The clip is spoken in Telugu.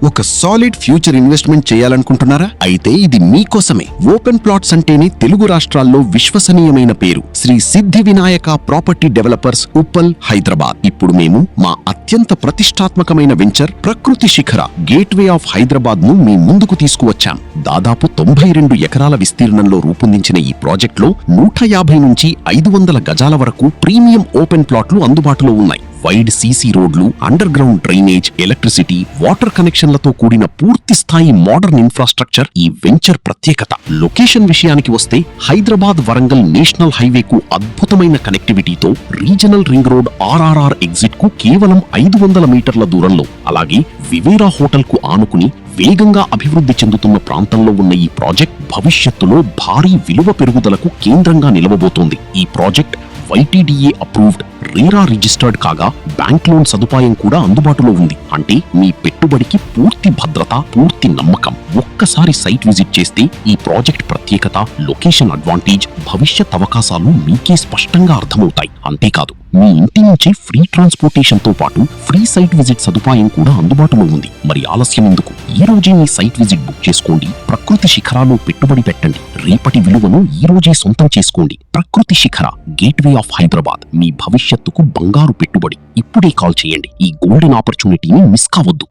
ఒక సాలిడ్ ఫ్యూచర్ ఇన్వెస్ట్మెంట్ చేయాలనుకుంటున్నారా? అయితే ఇది మీకోసమే. ఓపెన్ ప్లాట్స్ అంటేనే తెలుగు రాష్ట్రాల్లో విశ్వసనీయమైన పేరు. శ్రీ సిద్ధి వినాయక ప్రాపర్టీ డెవలపర్స్, ఉప్పల్, హైదరాబాద్. ఇప్పుడు మేము మా అత్యంత ప్రతిష్టాత్మకమైన వెంచర్ ప్రకృతి శిఖర గేట్వే ఆఫ్ హైదరాబాద్ ను మీ ముందుకు తీసుకువచ్చాం. దాదాపు 92 ఎకరాల విస్తీర్ణంలో రూపొందించిన ఈ ప్రాజెక్టులో 150 నుంచి 500 గజాల వరకు ప్రీమియం ఓపెన్ ప్లాట్లు అందుబాటులో ఉన్నాయి. వైడ్ సీసీ రోడ్లు, underground drainage, electricity, water కనెక్షన్లతో కూడిన పూర్తి స్థాయి మోడర్న్ ఇన్ఫ్రాస్ట్రక్చర్ ఈ వెంచర్ ప్రత్యేకత. లొకేషన్ విషయానికి వస్తే హైదరాబాద్ వరంగల్ నేషనల్ హైవేకు అద్భుతమైన కనెక్టివిటీతో regional ring road RRR exit కు కేవలం 500 మీటర్ల దూరంలో, అలాగే వివేరా హోటల్ కు ఆనుకుని వేగంగా అభివృద్ధి చెందుతున్న ప్రాంతంలో ఉన్న ఈ ప్రాజెక్ట్ భవిష్యత్తులో భారీ విలువ పెరుగుదలకు కేంద్రంగా నిలవబోతోంది. ఈ project YTDA approved, RERA registered కాగా బ్యాంక్ లోన్ సదుపాయం కూడా అందుబాటులో ఉంది. అంటే మీ పెట్టుబడికి పూర్తి భద్రత, పూర్తి నమ్మకం. ఒక్కసారి సైట్ విజిట్ చేస్తే ఈ ప్రాజెక్ట్ ప్రత్యేకత, లొకేషన్ అడ్వాంటేజ్, భవిష్యత్ అవకాశాలు మీకే స్పష్టంగా అర్థమవుతాయి. అంతేకాదు, మీ ఇంటి నుంచి ఫ్రీ ట్రాన్స్పోర్టేషన్ తో పాటు ఫ్రీ సైట్ విజిట్ సదుపాయం కూడా అందుబాటులో ఉంది. మరి ఆలస్యం ఎందుకు? ఈ రోజే మీ సైట్ విజిట్ బుక్ చేసుకోండి. ప్రకృతి శిఖరాలో పెట్టుబడి పెట్టండి. రేపటి విలువను ఈ రోజే సొంతం చేసుకోండి. ప్రకృతి శిఖర గేట్వే ఆఫ్ హైదరాబాద్, మీ భవిష్యత్తుకు బంగారు పెట్టుబడి. ఇప్పుడే కాల్ చేయండి. ఈ గోల్డెన్ ఆపర్చునిటీని మిస్ కావద్దు.